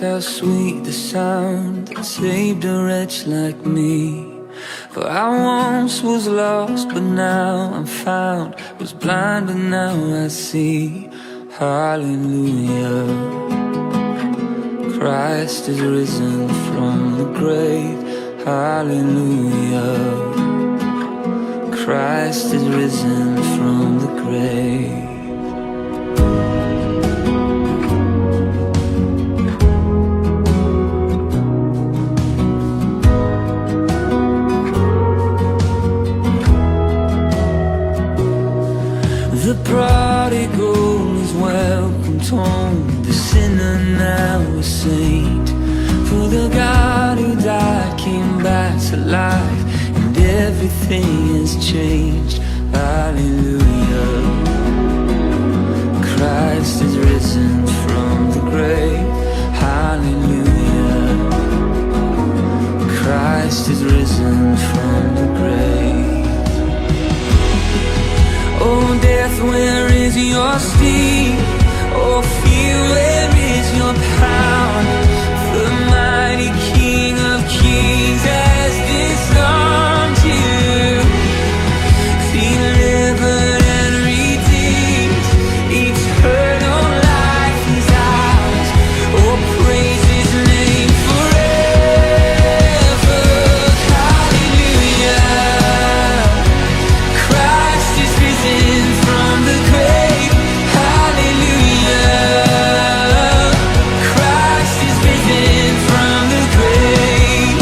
how sweet the sound that saved a wretch like me. For I once was lost, but now I'm found, was blind, but now I see. Hallelujah. Christ is risen from the grave. Hallelujah. Christ is risen from the grave. The prodigal is welcomed home, the sinner now a saint. For the God who died came back to life, and everything has changed. Hallelujah. Christ is risen from the grave. Hallelujah. Christ is risen from the grave. Oh death, where is your sting? Oh fear, where is your power? The mighty King of Kings has disarmed you, delivered and redeemed. Eternal life is ours. Oh, praise His name forever. Hallelujah. Christ is risen from the grave. Hallelujah. Christ is risen from the grave.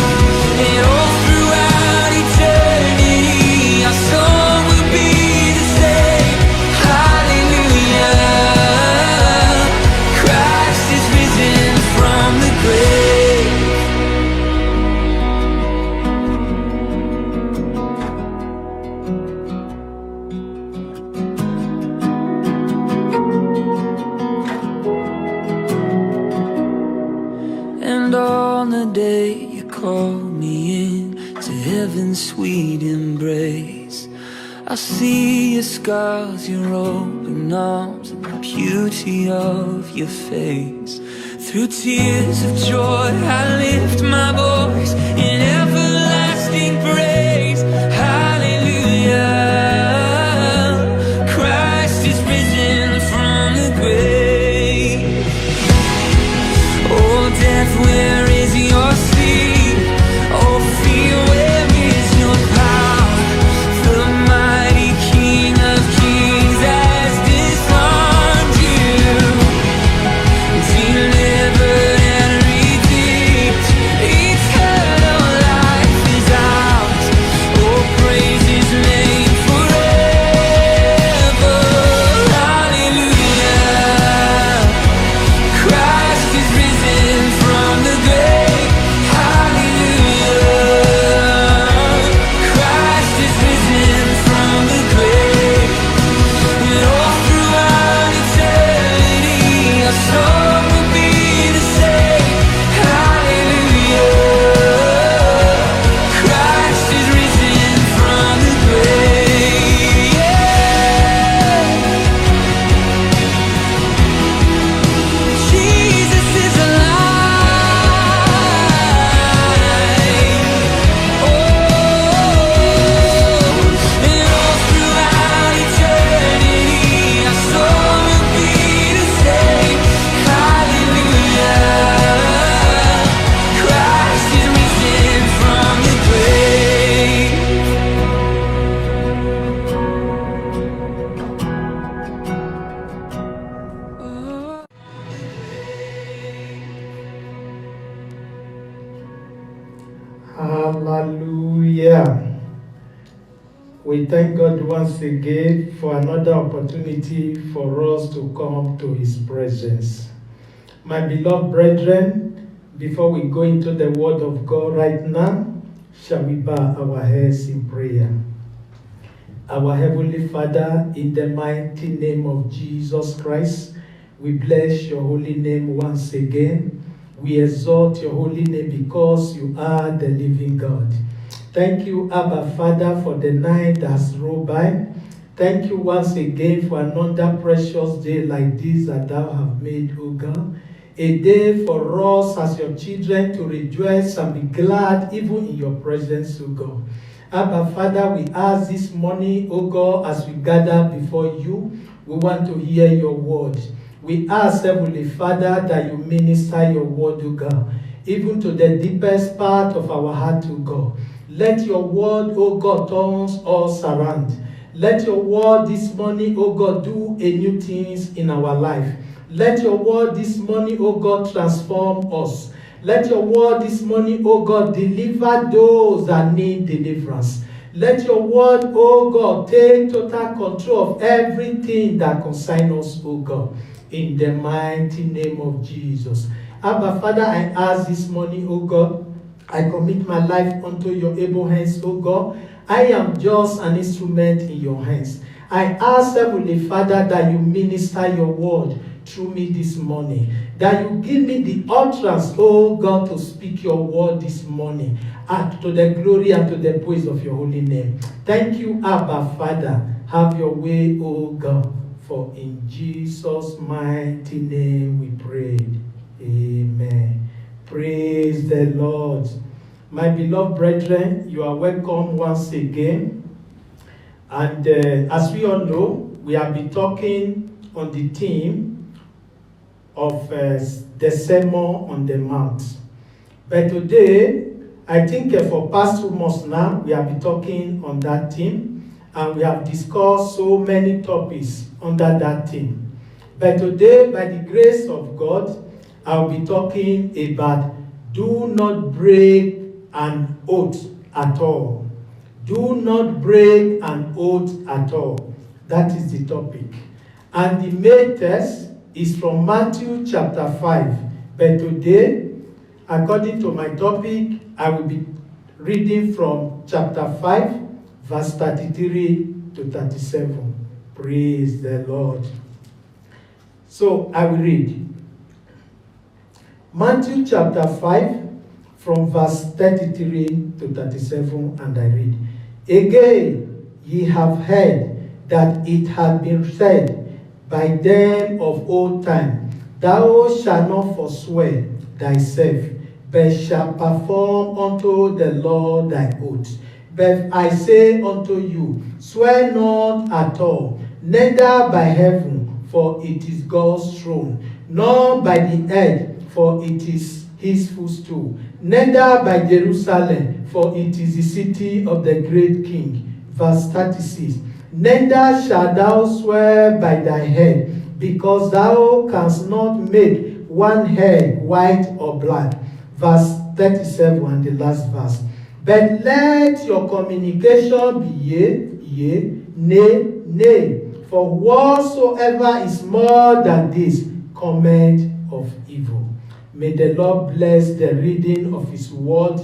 And all throughout eternity, our song will be the same. Hallelujah. Christ is risen from the grave. And on the day you called me in to heaven's sweet embrace, I see your scars, your open arms, and the beauty of your face. Through tears of joy I lift my voice in everlasting praise. Hallelujah. Christ is risen from the grave. Oh death, where is your sting? Oh fear, where is your power? The mighty King of Kings has disarmed you, delivered and redeemed. Eternal life is ours. Oh, praise His name forever. Hallelujah. Christ is risen from the grave. Hallelujah. Christ is risen from the grave. And all throughout eternity, our song will be the same. Hallelujah. Christ is risen from the grave. Jesus is alive. Oh, and all throughout eternity, our song will be the same. Hallelujah. Christ is risen from the grave. Hallelujah. We thank God once again for another opportunity for us to come to His presence. My beloved brethren, before we go into the Word of God right now, shall we bow our heads in prayer? Our Heavenly Father, in the mighty name of Jesus Christ, we bless your holy name once again. We exalt your holy name because you are the living God. Thank you, Abba Father, for the night that has rolled by. Thank you once again for another precious day like this that thou have made, O God. a day for us as your children to rejoice and be glad even in your presence, O God. Abba, Father, we ask this morning, O God, as we gather before you, we want to hear your word. We ask, Heavenly Father, that you minister your word, O God, even to the deepest part of our heart, O God. Let your word, O God, turn us around. Let your word this morning, O God, do a new things in our life. Let your word this morning, O God, transform us. Let your word this morning, O God, deliver those that need deliverance. Let your word, O God, take total control of everything that concerns us, O God, in the mighty name of Jesus. Abba, Father, I ask this morning, O God, I commit my life unto your able hands, O God. I am just an instrument in your hands. I ask, Heavenly Father, that you minister your word through me this morning. That you give me the utterance, oh God, to speak your word this morning, and to the glory and to the praise of your holy name. Thank you, Abba, Father. Have your way, oh God. For in Jesus' mighty name we pray. Amen. Praise the Lord. My beloved brethren, you are welcome once again. And as we all know, we have been talking on the theme of the Sermon on the Mount. But today, I think for past 2 months now, we have been talking on that theme, and we have discussed so many topics under that theme. But today, by the grace of God, I will be talking about do not break an oath at all. Do not break an oath at all. That is the topic. And the main text is from Matthew chapter 5. But today, according to my topic, I will be reading from chapter 5, verse 33 to 37. Praise the Lord. So I will read. Matthew chapter 5, from verse 33 to 37, and I read. Again, ye have heard that it hath been said by them of old time, Thou shalt not forswear thyself, but shalt perform unto the Lord thy oath. But I say unto you, swear not at all, neither by heaven, for it is God's throne, nor by the earth, for it is his footstool, neither by Jerusalem, for it is the city of the great king. Verse 36. Neither shalt thou swear by thy head, because thou canst not make one hair white or black. Verse 37 and the last verse. But let your communication be yea, yea, nay, nay. For whatsoever is more than this cometh of evil. May the Lord bless the reading of his word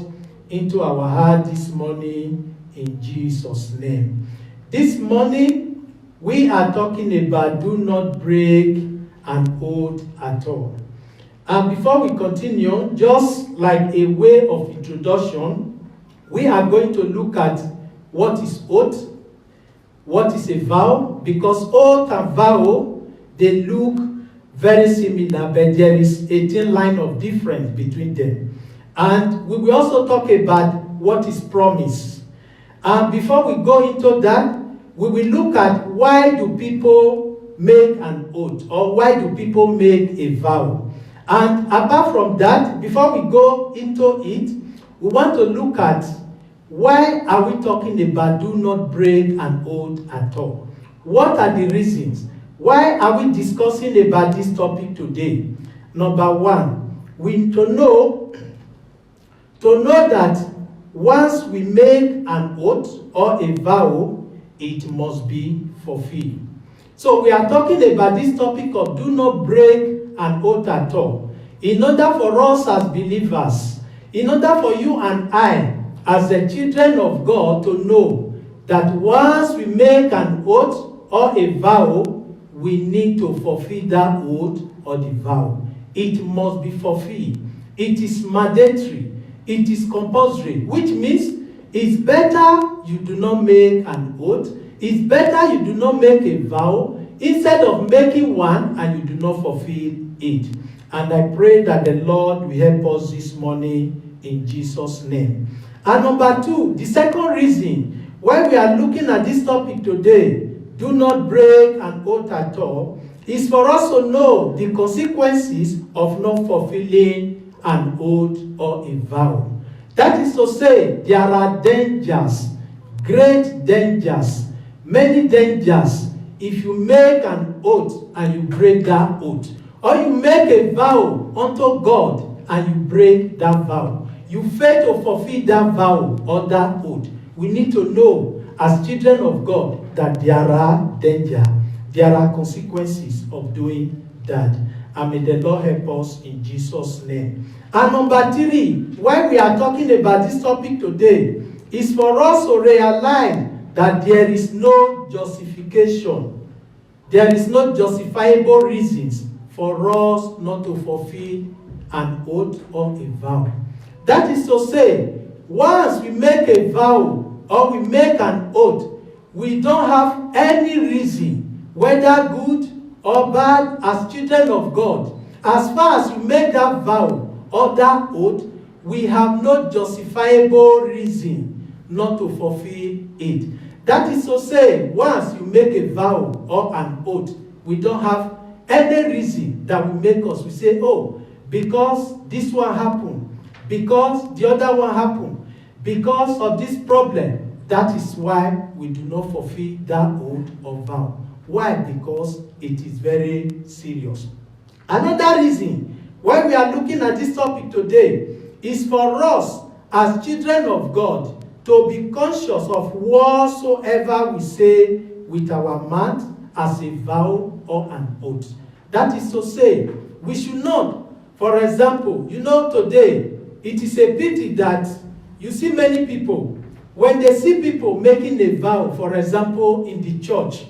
into our heart this morning in Jesus' name. This morning, we are talking about do not break an oath at all. And before we continue, just like a way of introduction, we are going to look at what is oath, what is a vow, because oath and vow, they look very similar, but there is a thin line of difference between them. And we will also talk about what is promise. And before we go into that, we will look at why do people make an oath, or why do people make a vow. And apart from that, before we go into it, we want to look at why are we talking about do not break an oath at all. What are the reasons? Why are we discussing about this topic today? Number one, we need to know that once we make an oath or a vow, it must be fulfilled. So we are talking about this topic of do not break an oath at all. In order for us as believers, in order for you and I, as the children of God, to know that once we make an oath or a vow, we need to fulfill that oath or the vow. It must be fulfilled. It is mandatory. It is compulsory, which means it's better you do not make an oath. It's better you do not make a vow instead of making one and you do not fulfill it. And I pray that the Lord will help us this morning in Jesus' name. And number two, the second reason why we are looking at this topic today, do not break an oath at all, is for us to know the consequences of not fulfilling an oath or a vow. That is to say, there are dangers, great dangers, many dangers, if you make an oath and you break that oath, or you make a vow unto God and you break that vow. You fail to fulfill that vow or that oath. We need to know, as children of God, that there are danger, there are consequences of doing that. And may the Lord help us in Jesus' name. And number three, why we are talking about this topic today, is for us to realize that there is no justification. There is no justifiable reasons for us not to fulfill an oath or a vow. That is to say, once we make a vow or we make an oath, we don't have any reason, whether good or bad, as children of God. As far as we make that vow or that oath, we have no justifiable reason not to fulfill it. That is to say, once you make a vow or an oath, we don't have any reason that will make us, we say, oh, because this one happened, because the other one happened, because of this problem, that is why we do not fulfill that oath or vow. Why? Because it is very serious. Another reason why we are looking at this topic today is for us as children of God to be conscious of whatsoever we say with our mouth as a vow or an oath. That is to say, we should not, for example, today, it is a pity that you see many people, when they see people making a vow, for example, in the church,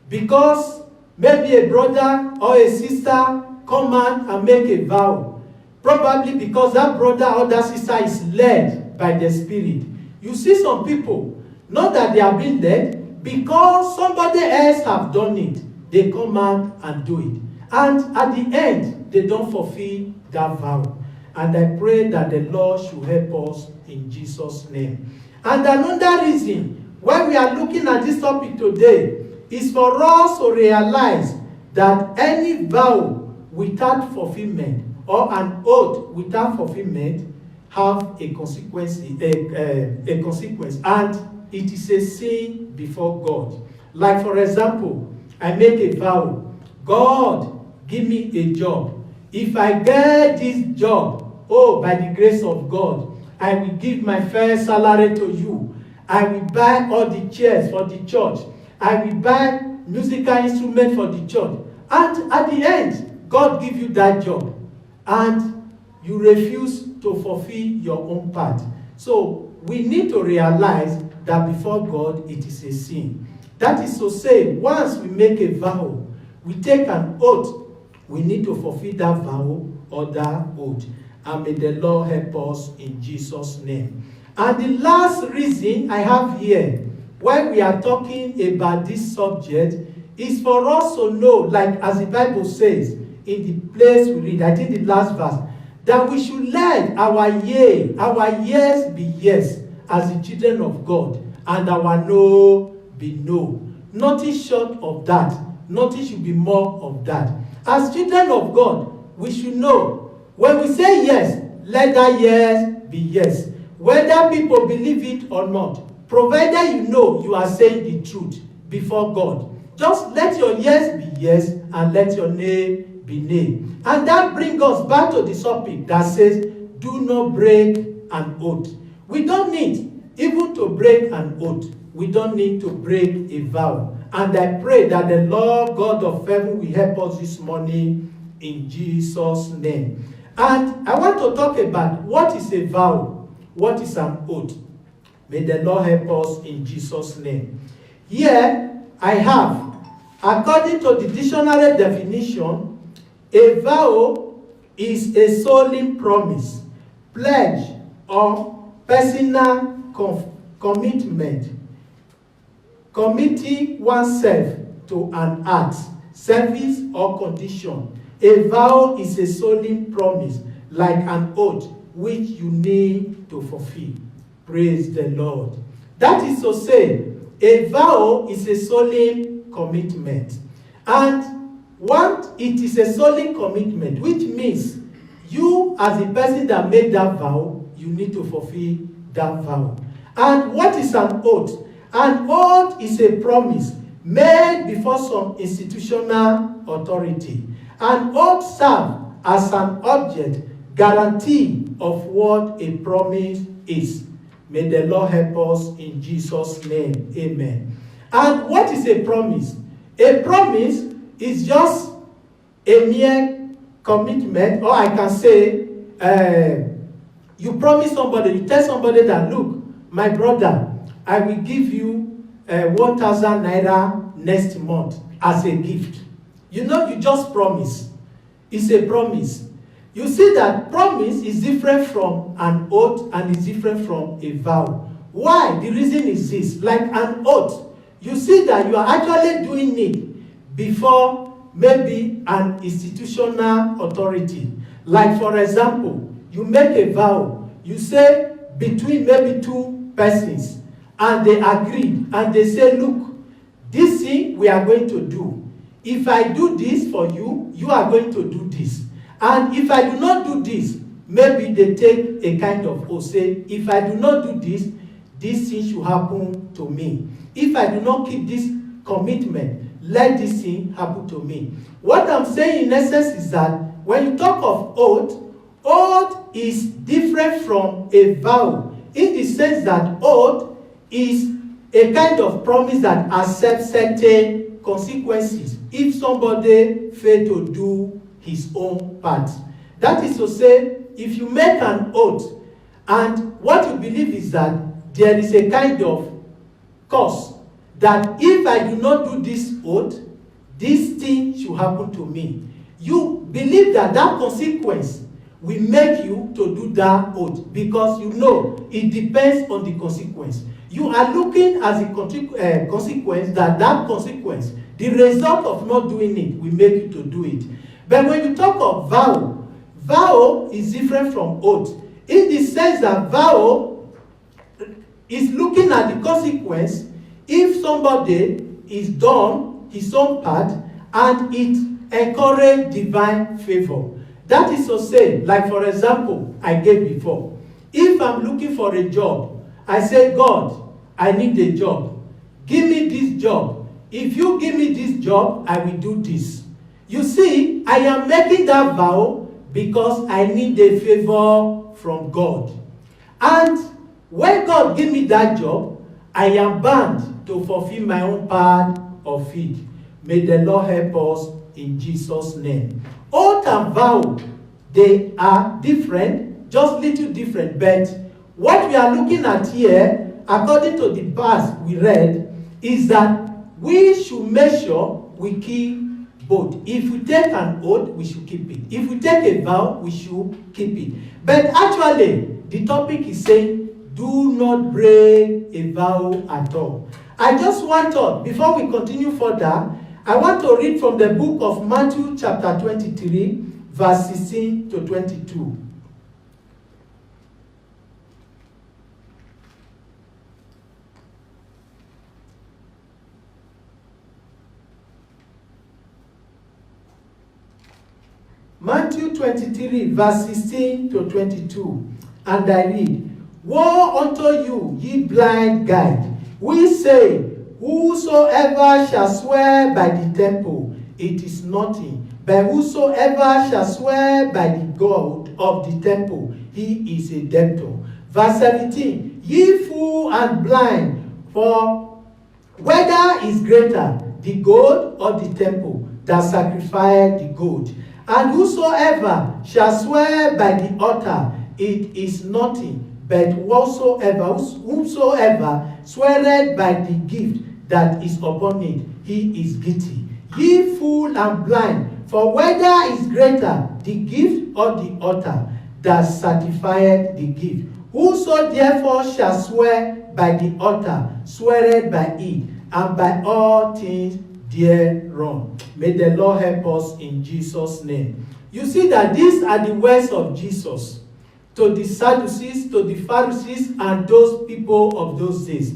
because maybe a brother or a sister come out and make a vow, probably because that brother or that sister is led by the Spirit. You see some people, not that they are being led, because somebody else have done it, they come out and do it. And at the end, they don't fulfill that vow. And I pray that the Lord should help us in Jesus' name. And another reason why we are looking at this topic today is for us to realize that any vow without fulfillment or an oath without fulfillment have a consequence, a consequence, and it is a sin before God. Like, for example, I make a vow, God, give me a job. If I get this job, by the grace of God, I will give my first salary to you. I will buy all the chairs for the church. I will buy musical instruments for the church. And at the end, God give you that job. And you refuse to fulfill your own part. So we need to realize that before God, it is a sin. That is to say, once we make a vow, we take an oath, we need to fulfill that vow or that oath. And may the Lord help us in Jesus' name. And the last reason I have here, why we are talking about this subject, is for us to know, like as the Bible says, in the place we read, I think the last verse, that we should let our yes be yes, as the children of God, and our no be no. Nothing short of that. Nothing should be more of that. As children of God, we should know, when we say yes, let that yes be yes. Whether people believe it or not, provided you know you are saying the truth before God. Just let your yes be yes and let your nay be nay. And that brings us back to the topic that says, do not break an oath. We don't need even to break an oath. We don't need to break a vow. And I pray that the Lord God of heaven will help us this morning in Jesus' name. And I want to talk about what is a vow, what is an oath. May the Lord help us in Jesus' name. Here I have, according to the dictionary definition, a vow is a solemn promise, pledge, or personal commitment, committing oneself to an act, service, or condition. A vow is a solemn promise, like an oath, which you need to fulfill. Praise the Lord. That is to say, a vow is a solemn commitment. And it is a solemn commitment, which means you, as the person that made that vow, you need to fulfill that vow. And what is an oath? An oath is a promise made before some institutional authority. An oath serves as an object guarantee of what a promise is. May the Lord help us in Jesus' name. Amen. And what is a promise? A promise is just a mere commitment, or I can say, you promise somebody, you tell somebody that, look, my brother, I will give you 1,000 naira next month as a gift. You know, you just promise. It's a promise. You see that promise is different from an oath and is different from a vow. Why? The reason is this. Like an oath, you see that you are actually doing it before maybe an institutional authority. Like, for example, you make a vow. You say between maybe two persons, and they agree, and they say, look, this thing we are going to do. If I do this for you, you are going to do this. And if I do not do this, maybe they take a kind of oath, say, if I do not do this, this thing should happen to me. If I do not keep this commitment, let this thing happen to me. What I'm saying in essence is that when you talk of oath, oath is different from a vow in the sense that oath is a kind of promise that accepts certain consequences if somebody fails to do his own part. That is to say, if you make an oath and what you believe is that there is a kind of cause that if I do not do this oath, this thing should happen to me. You believe that that consequence will make you to do that oath because you know it depends on the consequence. You are looking at the consequence, that consequence, the result of not doing it will make you to do it. But when you talk of vow, vow is different from oath. In the sense that vow is looking at the consequence if somebody is done his own part and it encourages divine favor. That is to say, like for example, I gave before. If I'm looking for a job, I say, God, I need a job. Give me this job. If you give me this job, I will do this. You see, I am making that vow because I need a favor from God. And when God gives me that job, I am bound to fulfill my own part of it. May the Lord help us in Jesus' name. Oath and vow, they are different, just little different. But what we are looking at here, according to the verse we read, is that we should make sure we keep both. If we take an oath, we should keep it. If we take a vow, we should keep it. But actually, the topic is saying, do not break a vow at all. I just want to, before we continue further, I want to read from the book of Matthew chapter 23, verse 16 to 22. Matthew 23, verse 16 to 22. And I read, Woe unto you, ye blind guides! We say, Whosoever shall swear by the temple, it is nothing. But whosoever shall swear by the God of the temple, he is a debtor. Verse 17, Ye fool and blind, for whether is greater, the gold or the temple that sacrificed the gold? And whosoever shall swear by the altar, it is nothing. But whosoever sweareth by the gift that is upon it, he is guilty. Ye fool and blind, for whether is greater, the gift or the altar that sanctifieth the gift? Whoso therefore shall swear by the altar, sweareth by it, and by all things thereon. May the Lord help us in Jesus' name. You see that these are the words of Jesus to the Sadducees, to the Pharisees, and those people of those days.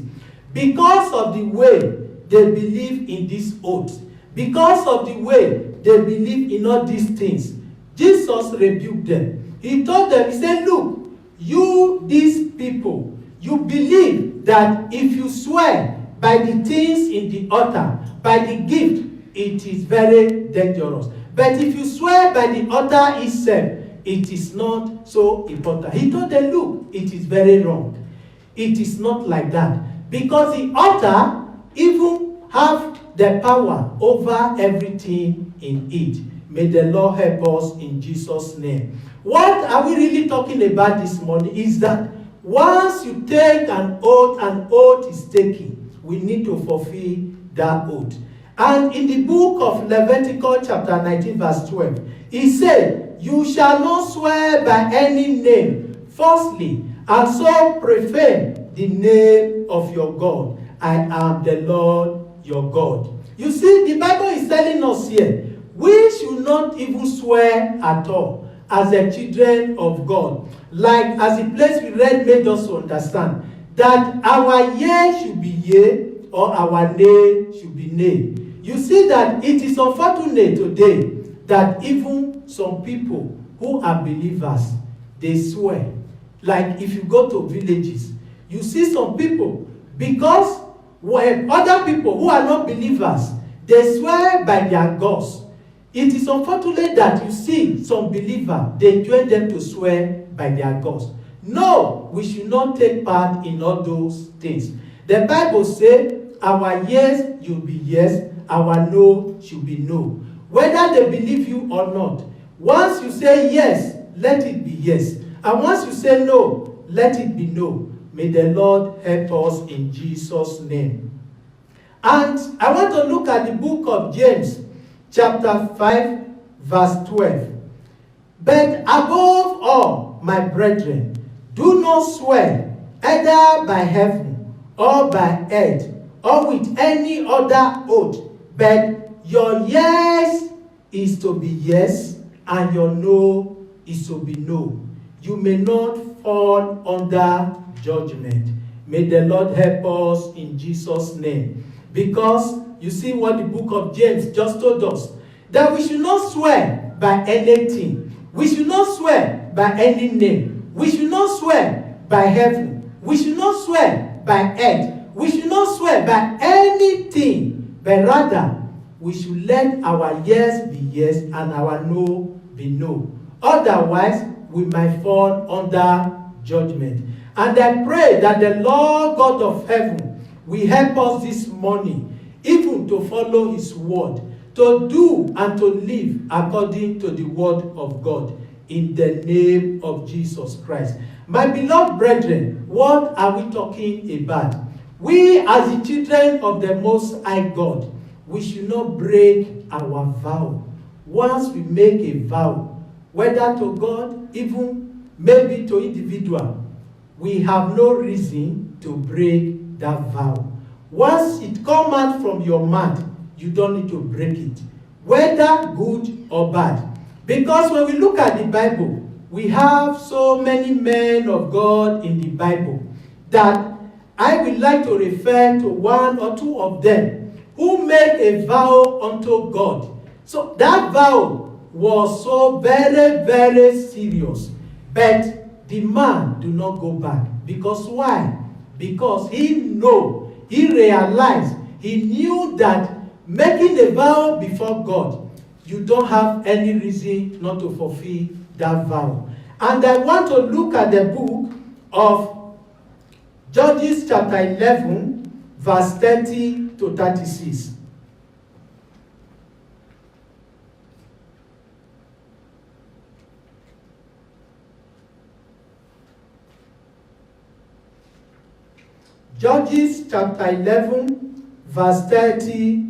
Because of the way they believe in this oath, because of the way they believe in all these things, Jesus rebuked them. He told them, he said, look, you, these people, you believe that if you swear by the things in the altar, by the gift, it is very dangerous. But if you swear by the altar itself, it is not so important. He told them, look, it is very wrong. It is not like that. Because the altar even have the power over everything in it. May the Lord help us in Jesus' name. What are we really talking about this morning is that once you take an oath is taken, we need to fulfill that oath. And in the book of Leviticus chapter 19 verse 12, he said, you shall not swear by any name falsely, and so profane the name of your God. I am the Lord your God. You see, the Bible is telling us here, we should not even swear at all as the children of God. Like as the place we read made us to understand that our yea should be yea or our nay should be nay. You see that it is unfortunate today that even some people who are believers, they swear. Like if you go to villages, you see some people, because when other people who are not believers, they swear by their gods. It is unfortunate that you see some believers, they join them to swear by their gods. No, we should not take part in all those things. The Bible says, our yes should be yes, our no should be no. Whether they believe you or not. Once you say yes, let it be yes. And once you say no, let it be no. May the Lord help us in Jesus' name. And I want to look at the book of James, chapter 5, verse 12. But above all, my brethren, do not swear either by heaven or by earth or with any other oath, but your yes is to be yes and your no is to be no. You may not fall under judgment. May the Lord help us in Jesus' name. Because you see what the book of James just told us, that we should not swear by anything. We should not swear by any name. We should not swear by heaven. We should not swear by earth. We should not swear by anything. But rather, we should let our yes be yes and our no be no. Otherwise, we might fall under judgment. And I pray that the Lord God of heaven will help us this morning, even to follow his word, to do and to live according to the word of God, in the name of Jesus Christ. My beloved brethren, what are we talking about? We as the children of the Most High God, we should not break our vow. Once we make a vow, whether to God, even maybe to individual, we have no reason to break that vow. Once it comes out from your mouth, you don't need to break it, whether good or bad. Because when we look at the Bible, we have so many men of God in the Bible that I would like to refer to one or two of them who made a vow unto God. So that vow was so very, very serious. But the man do not go back. Because why? Because he realized, he knew that making a vow before God, you don't have any reason not to fulfill that vow. And I want to look at the book of Judges chapter 11, verse 30 to 36. Judges chapter 11, verse 30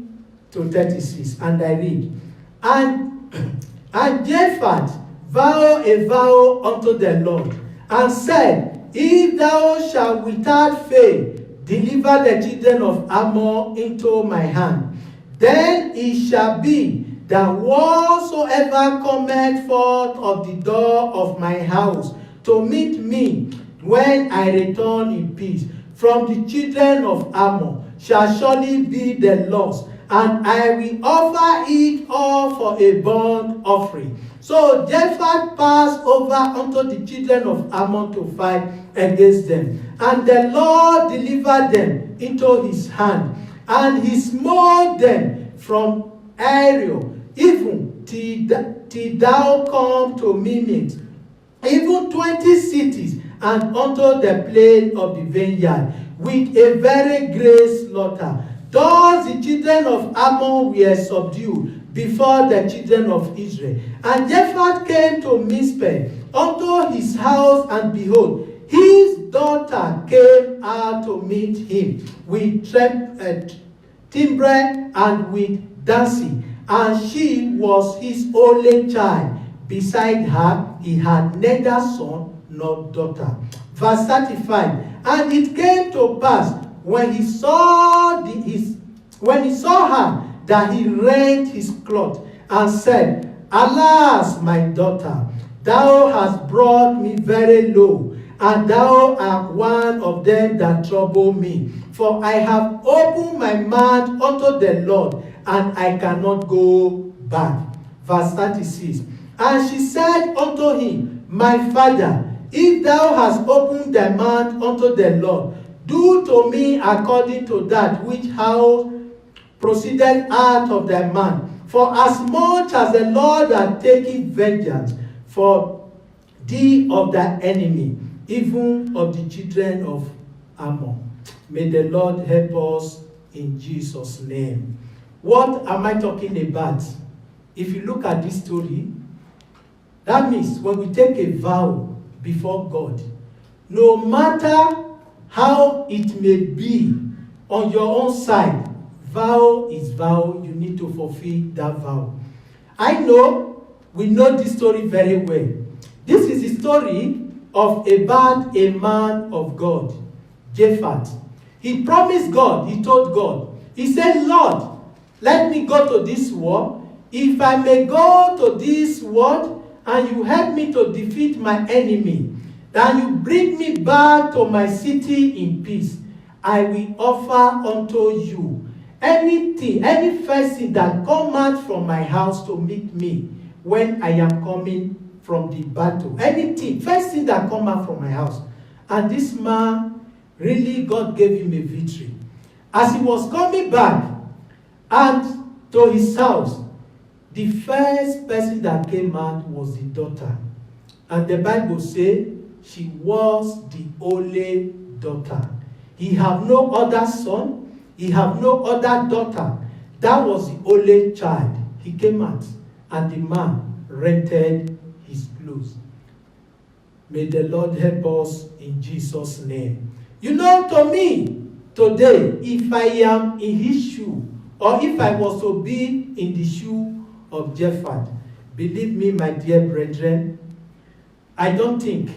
to 36. And I read, And Jephthah vowed a vow unto the Lord, and said, If thou shalt without fail deliver the children of Ammon into my hand, Then it shall be that whatsoever cometh forth of the door of my house to meet me when I return in peace from the children of Ammon shall surely be the Lord's, and I will offer it all for a burnt offering. So Jephthah passed over unto the children of Ammon to fight against them. And the Lord delivered them into his hand, and he smote them from Ariel, even till thou come to Mimit, even 20 cities, and unto the plain of the vineyard, with a very great slaughter. Thus the children of Ammon were subdued before the children of Israel. And Jephthah came to Mizpeh unto his house, and behold, his daughter came out to meet him with timbre and with dancing, and she was his only child. Beside her he had neither son nor daughter. Verse 35. And it came to pass, when he saw her, that he rent his cloth and said, Alas, my daughter, thou hast brought me very low, and thou art one of them that trouble me. For I have opened my mouth unto the Lord, and I cannot go back. Verse 36. And she said unto him, My father, if thou hast opened thy mouth unto the Lord, do to me according to that which how proceeded out of thy mouth. For as much as the Lord hath taken vengeance for thee of thy enemy, even of the children of Ammon. May the Lord help us in Jesus' name. What am I talking about? If you look at this story, that means when we take a vow before God, no matter how it may be on your own side, vow is vow. You need to fulfill that vow. We know this story very well. This is the story of about a man of God, Jephthah. He promised God, he told God, he said, Lord, let me go to this war. If I may go to this war, and you help me to defeat my enemy, and you bring me back to my city in peace, I will offer unto you anything, any first thing that come out from my house to meet me when I am coming from the battle. Anything, first thing that come out from my house. And this man, really, God gave him a victory. As he was coming back and to his house, the first person that came out was the daughter. And the Bible says she was the only daughter. He had no other son. He had no other daughter. That was the only child. He came out, and the man rented his clothes. May the Lord help us in Jesus' name. To me, today, if I am in his shoe, or if I was to be in the shoe of Jephthah, believe me, my dear brethren, I don't think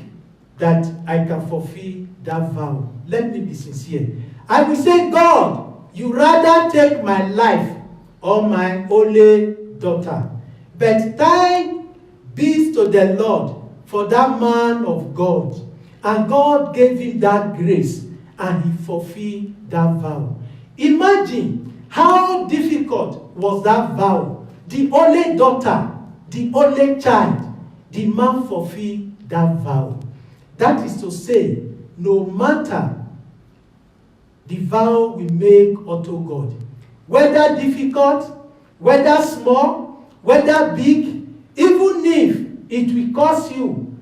that I can fulfill that vow. Let me be sincere. I will say, God, you rather take my life or my only daughter. But thanks be to the Lord for that man of God. And God gave him that grace, and he fulfilled that vow. Imagine how difficult was that vow. The only daughter, the only child, the man fulfilled that vow. That is to say, no matter the vow we make unto God, whether difficult, whether small, whether big, even if it will cost you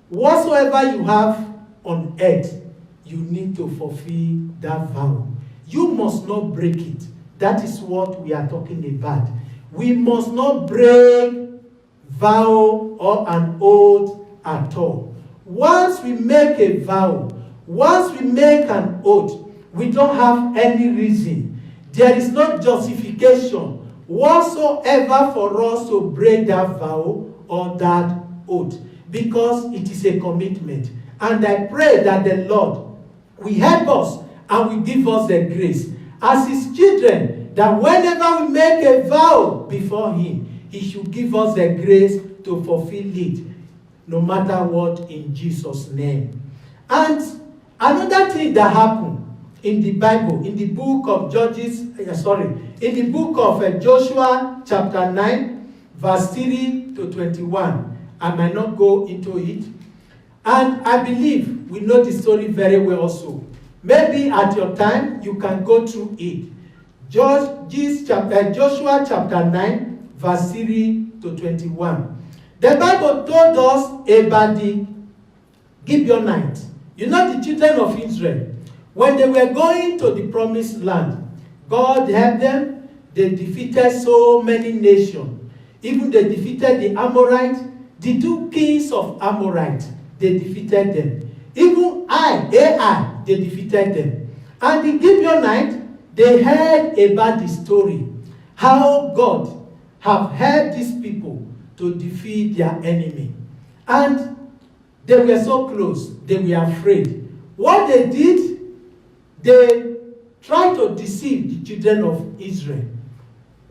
whatsoever you have on earth, you need to fulfill that vow. You must not break it. That is what we are talking about. We must not break vow or an oath at all. Once we make a vow, once we make an oath, we don't have any reason. There is no justification whatsoever for us to break that vow or that oath, because it is a commitment. And I pray that the Lord will help us and will give us the grace. As his children, that whenever we make a vow before him, he should give us the grace to fulfill it, no matter what, in Jesus' name. And another thing that happened in the Bible, in the book of in the book of Joshua chapter 9, verse 3 to 21. I might not go into it. And I believe we know the story very well also. Maybe at your time, you can go through it. Joshua chapter 9, verse 3 to 21. The Bible told us about the Gibeonites. You know, the children of Israel, when they were going to the promised land, God helped them. They defeated so many nations. Even they defeated the Amorites, the two kings of Amorites. They defeated them. Even Ai, they defeated them. And the Gibeonites, they heard about the story, how God have helped these people to defeat their enemy. And they were so close, they were afraid. What they did, they tried to deceive the children of Israel.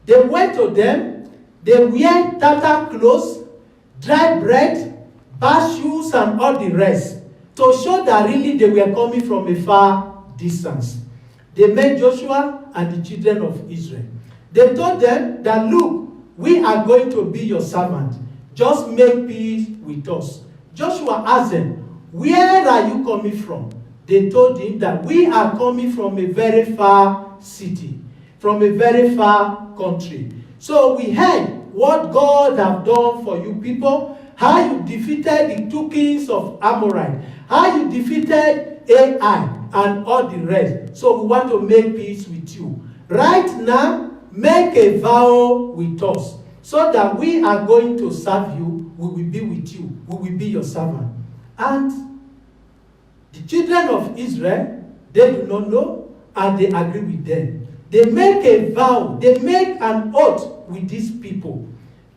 They went to them, they wear tattered clothes, dry bread, bad shoes, and all the rest, to show that really they were coming from a far distance. They met Joshua and the children of Israel. They told them that, look, we are going to be your servant. Just make peace with us. Joshua asked them, where are you coming from? They told him that we are coming from a very far city, from a very far country. So we heard what God have done for you people, how you defeated the two kings of Amorite, how you defeated Ai and all the rest. So we want to make peace with you. Right now, make a vow with us so that we are going to serve you. We will be with you. We will be your servant. And the children of Israel, they do not know, and they agree with them. They make a vow, they make an oath with these people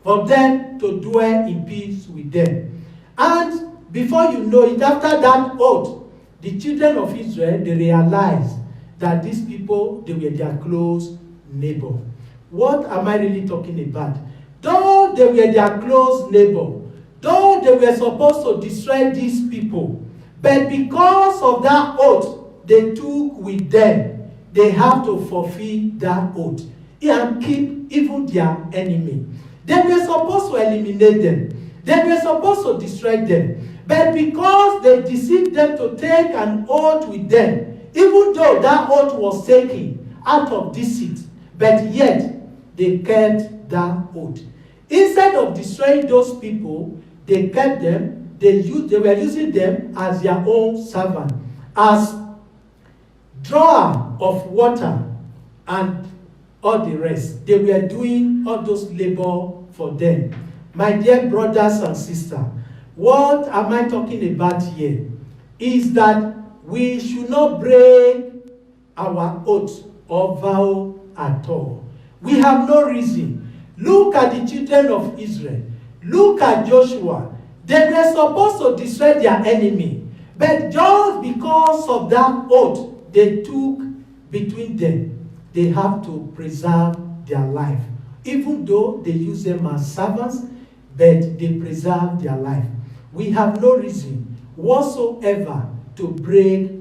for them to dwell in peace with them. And before you know it, after that oath, the children of Israel, they realized that these people, they were their close neighbor. What am I really talking about? Though they were their close neighbor, though they were supposed to destroy these people, but because of that oath they took with them, they have to fulfill that oath and keep even their enemy. They were supposed to eliminate them. They were supposed to destroy them. But because they deceived them to take an oath with them, even though that oath was taken out of deceit, but yet they kept that oath. Instead of destroying those people, they kept them. They were using them as their own servant, as drawer of water and all the rest. They were doing all those labor for them. My dear brothers and sisters, what am I talking about here? Is that we should not break our oath or vow at all. We have no reason. Look at the children of Israel. Look at Joshua. They were supposed to destroy their enemy. But just because of that oath they took between them, they have to preserve their life. Even though they use them as servants, but they preserve their life. We have no reason whatsoever to break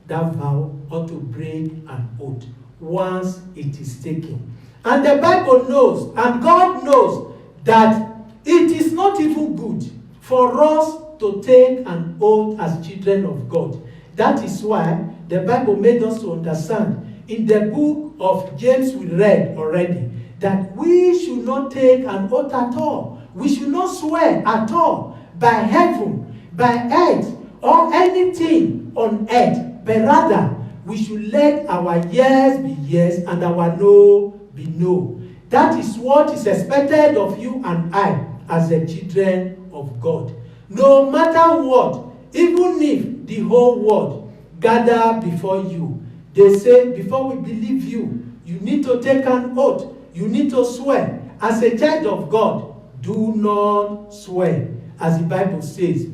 that vow or to break an oath once it is taken. And the Bible knows, and God knows, that it is not even good for us to take an oath as children of God. That is why the Bible made us to understand in the book of James we read already that we should not take an oath at all. We should not swear at all by heaven, by earth, or anything on earth, but rather we should let our yes be yes and our no be no. That is what is expected of you and I as the children of God. No matter what, even if the whole world gather before you, they say, before we believe you, you need to take an oath. You need to swear. As a child of God, do not swear. As the Bible says,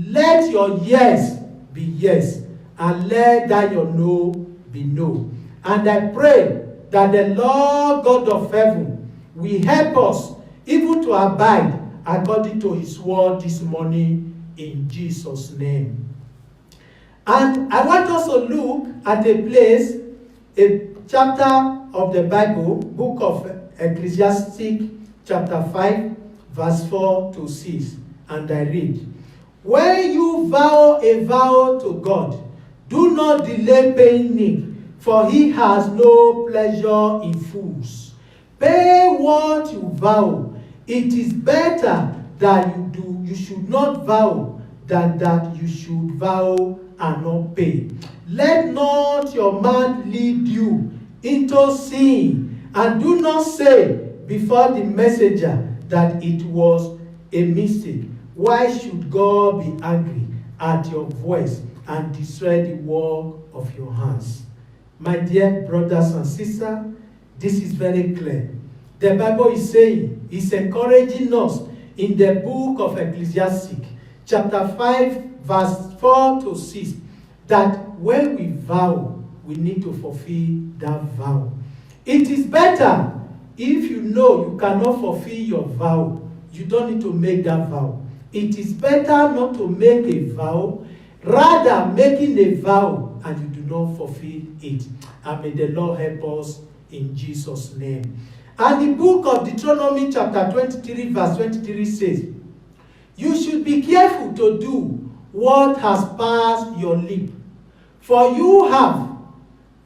let your yes be yes, and let that your no be no. And I pray that the Lord God of heaven will help us even to abide according to his word this morning in Jesus' name. And I want us to look at a place, a chapter of the Bible, book of Ecclesiastes, chapter 5, verse 4 to 6. And I read, when you vow a vow to God, do not delay paying it, for he has no pleasure in fools. Pay what you vow. It is better that you should not vow than that you should vow and not pay. Let not your mouth lead you into sin, and do not say before the messenger that it was a mistake. Why should God be angry at your voice and destroy the work of your hands? My dear brothers and sisters, this is very clear. The Bible is saying, it's encouraging us in the book of Ecclesiastes, chapter 5, verse 4 to 6, that when we vow, we need to fulfill that vow. It is better if you know you cannot fulfill your vow, you don't need to make that vow. It is better not to make a vow, rather making a vow and you do not fulfill it. And may the Lord help us in Jesus' name. And the book of Deuteronomy chapter 23 verse 23 says, you should be careful to do what has passed your lip, for you have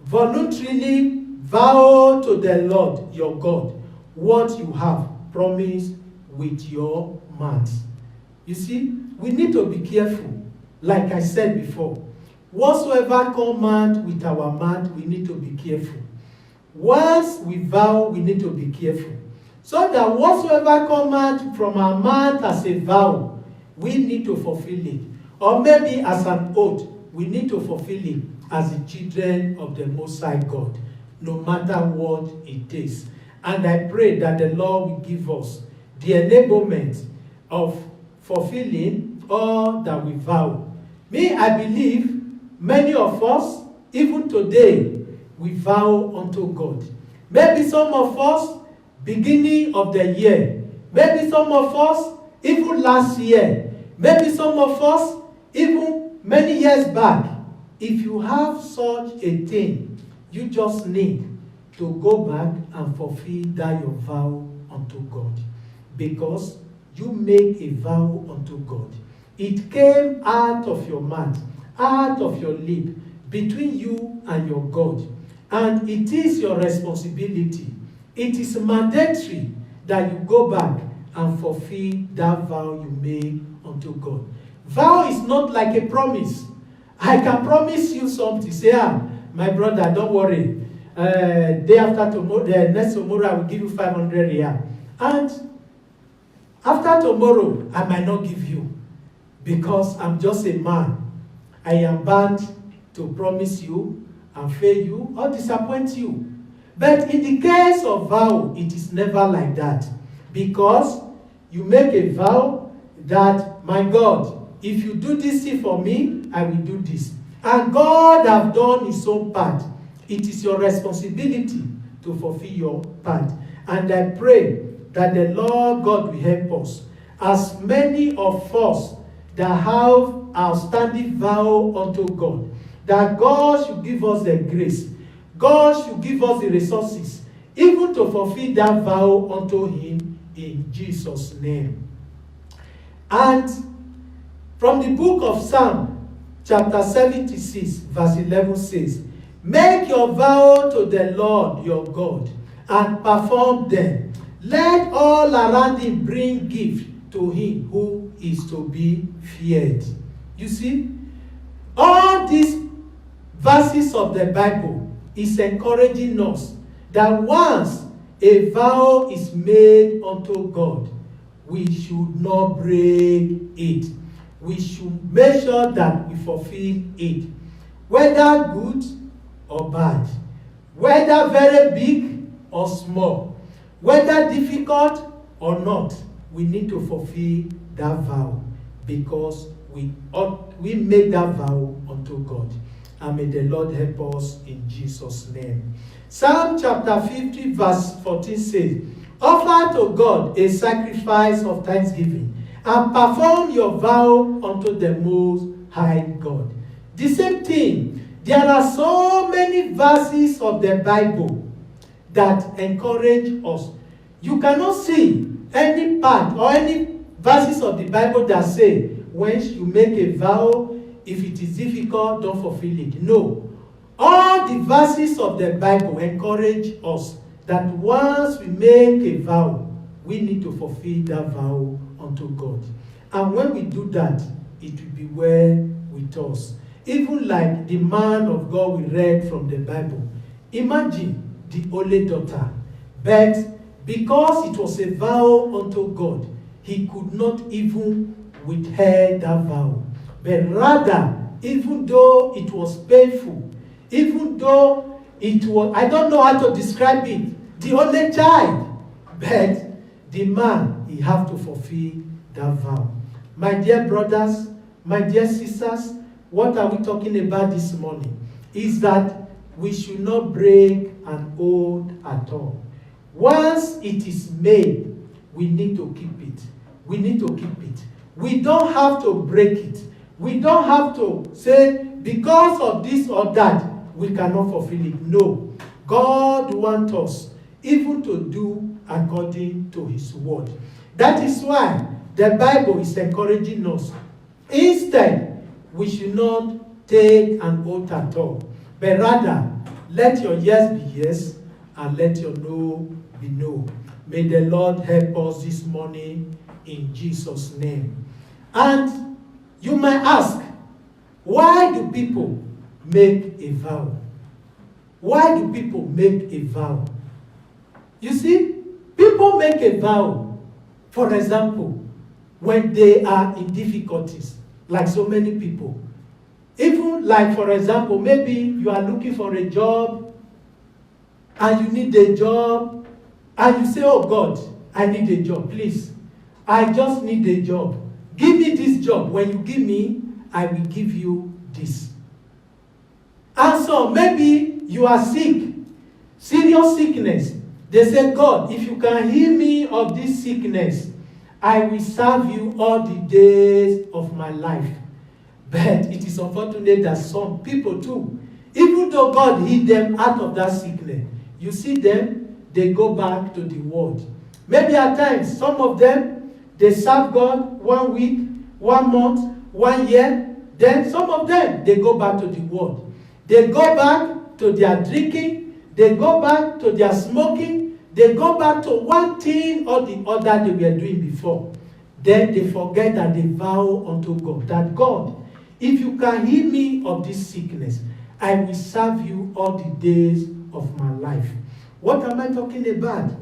voluntarily vowed to the Lord your God what you have promised with your mouth. You see, we need to be careful. Like I said before, whatsoever command with our mouth, we need to be careful. Once we vow, we need to be careful. So that whatsoever command from our mouth as a vow, we need to fulfill it. Or maybe as an oath, we need to fulfill it as the children of the Most High God, no matter what it takes. And I pray that the Lord will give us the enablement of fulfilling all that we vow. Me, I believe many of us, even today, we vow unto God. Maybe some of us, beginning of the year. Maybe some of us, even last year. Maybe some of us, even many years back. If you have such a thing, you just need to go back and fulfill that your vow unto God. Because you make a vow unto God. It came out of your mouth, out of your lip, between you and your God. And it is your responsibility. It is mandatory that you go back and fulfill that vow you made unto God. Vow is not like a promise. I can promise you something. Say, my brother, don't worry. Day after tomorrow, next tomorrow, I will give you 500 riyal. And after tomorrow, I might not give you. Because I'm just a man. I am bound to promise you and fail you or disappoint you. But in the case of vow, it is never like that. Because you make a vow that, my God, if you do this thing for me, I will do this. And God have done his own part. It is your responsibility to fulfill your part. And I pray that the Lord God will help us. As many of us that have outstanding vow unto God, that God should give us the grace, God should give us the resources, even to fulfill that vow unto him in Jesus' name. And from the book of Psalm, chapter 76, verse 11 says, make your vow to the Lord your God, and perform them. Let all around him bring gift to him who is to be feared. You see, all these verses of the Bible is encouraging us that once a vow is made unto God, we should not break it. We should make sure that we fulfill it, whether good or bad, whether very big or small, whether difficult or not. We need to fulfill that vow because we made that vow unto God. And may the Lord help us in Jesus' name. Psalm chapter 50 verse 14 says, offer to God a sacrifice of thanksgiving and perform your vow unto the Most High God. The same thing, there are so many verses of the Bible that encourage us. You cannot see any part or any verses of the Bible that say, when you make a vow, if it is difficult, don't fulfill it. No. All the verses of the Bible encourage us that once we make a vow, we need to fulfill that vow unto God. And when we do that, it will be well with us. Even like the man of God we read from the Bible. Imagine the only daughter. But because it was a vow unto God, he could not even withhold that vow. But rather, even though it was painful, even though it was, I don't know how to describe it, the only child, but the man, he have to fulfill that vow. My dear brothers, my dear sisters, what are we talking about this morning? Is that we should not break an oath at all. Once it is made, we need to keep it. We need to keep it. We don't have to break it. We don't have to say, because of this or that, we cannot fulfill it. No. God wants us even to do according to his word. That is why the Bible is encouraging us. Instead, we should not take an oath at all, but rather, let your yes be yes, and let your no be no. May the Lord help us this morning in Jesus' name. And you might ask, why do people make a vow? Why do people make a vow? You see, people make a vow, for example, when they are in difficulties, like so many people. Even like, for example, maybe you are looking for a job, and you need a job, and you say, oh God, I need a job, please. I just need a job. Give me this job. When you give me, I will give you this. And so maybe you are sick, serious sickness. They say, God, if you can heal me of this sickness, I will serve you all the days of my life. But it is unfortunate that some people too, even though God healed them out of that sickness, you see them, they go back to the world. Maybe at times, some of them, they serve God 1 week, 1 month, 1 year. Then some of them, they go back to the world. They go back to their drinking. They go back to their smoking. They go back to one thing or the other they were doing before. Then they forget that they vow unto God, that God, if you can heal me of this sickness, I will serve you all the days of my life. What am I talking about?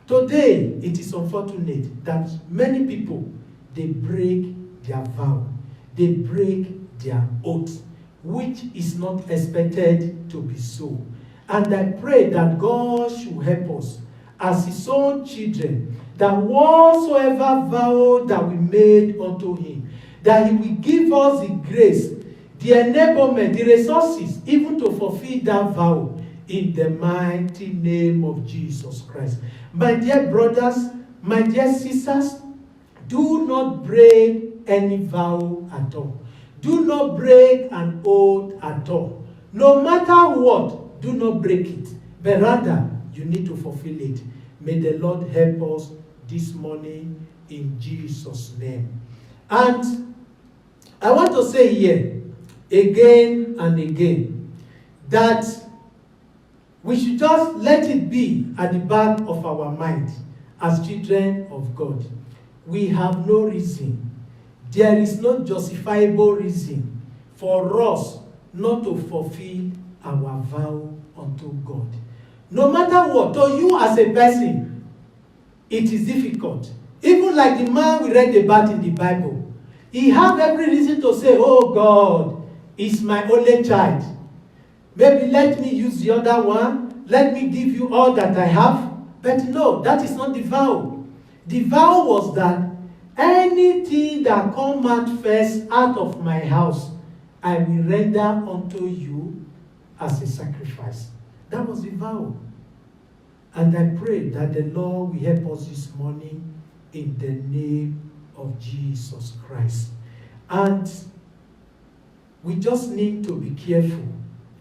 Today, it is unfortunate that many people, they break their vow. They break their oath, which is not expected to be so. And I pray that God should help us as his own children, that whatsoever vow that we made unto him, that he will give us the grace, the enablement, the resources, even to fulfill that vow in the mighty name of Jesus Christ. My dear brothers, my dear sisters, do not break any vow at all. Do not break an oath at all. No matter what, do not break it. But rather, you need to fulfill it. May the Lord help us this morning in Jesus' name. And I want to say here, again and again, that we should just let it be at the back of our mind as children of God. We have no reason. There is no justifiable reason for us not to fulfill our vow unto God. No matter what, to you as a person, it is difficult. Even like the man we read about in the Bible, he had every reason to say, oh God, is my only child. Maybe let me use the other one. Let me give you all that I have. But no, that is not the vow. The vow was that anything that come out first out of my house, I will render unto you as a sacrifice. That was the vow. And I pray that the Lord will help us this morning in the name of Jesus Christ. And we just need to be careful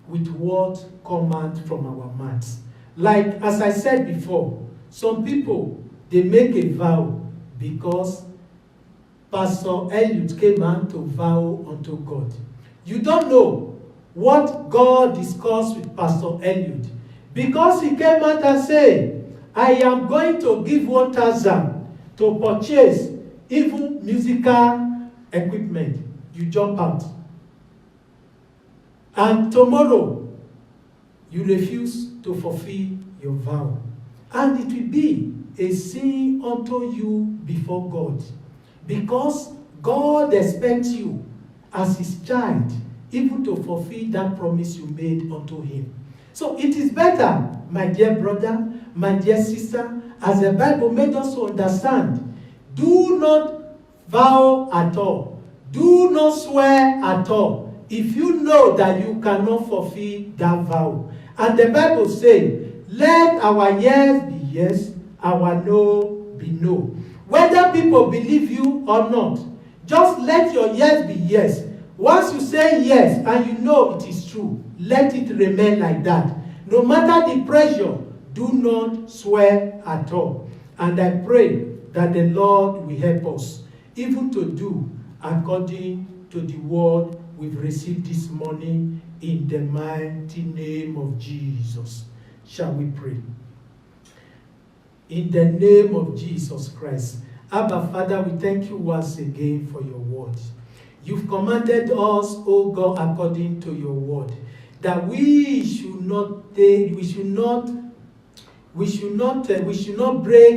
with what comes from our mouths. Like, as I said before, some people, they make a vow because Pastor Eliud came out to vow unto God. You don't know what God discussed with Pastor Eliud, because he came out and said, I am going to give 1,000 to purchase even musical equipment. You jump out. And tomorrow, you refuse to fulfill your vow. And it will be a sin unto you before God. Because God expects you as his child even to fulfill that promise you made unto him. So it is better, my dear brother, my dear sister, as the Bible made us to understand, do not vow at all. Do not swear at all if you know that you cannot fulfill that vow. And the Bible says, let our yes be yes, our no be no. Whether people believe you or not, just let your yes be yes. Once you say yes and you know it is true, let it remain like that. No matter the pressure, do not swear at all. And I pray that the Lord will help us even to do according to the word we've received this morning in the mighty name of Jesus. Shall we pray? In the name of Jesus Christ. Abba, Father, we thank you once again for your word. You've commanded us, O God, according to your word, that we should not break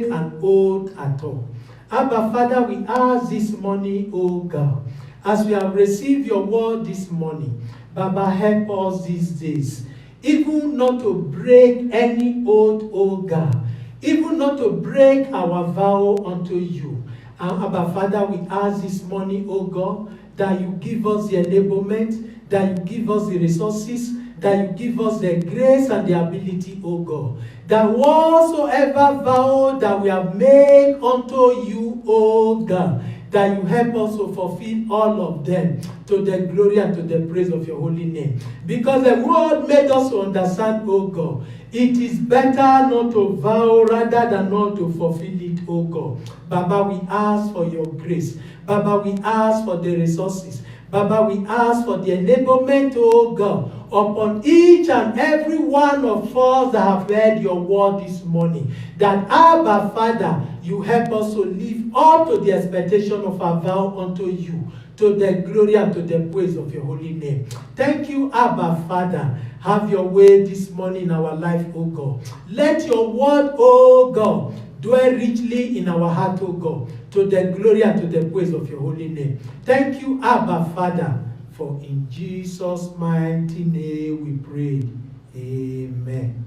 an oath at all. Abba, Father, we ask this morning, O God, as we have received your word this morning, Baba, help us these days, even not to break any oath, O God, even not to break our vow unto you. And Abba, Father, we ask this morning, O God, that you give us the enablement, that you give us the resources, that you give us the grace and the ability, O God, that whatsoever vow that we have made unto you, O God, that you help us to fulfill all of them to the glory and to the praise of your holy name. Because the word made us to understand, O God, it is better not to vow rather than not to fulfill it, O God. Baba, we ask for your grace. Baba, we ask for the resources. Baba, we ask for the enablement, O God, upon each and every one of us that have heard your word this morning. That, Abba, Father, you help us to live up to the expectation of our vow unto you, to the glory and to the praise of your holy name. Thank you, Abba, Father. Have your way this morning in our life, O God. Let your word, O God, dwell richly in our heart, O God, to the glory and to the praise of your holy name. Thank you, Abba, Father, for in Jesus' mighty name we pray. Amen.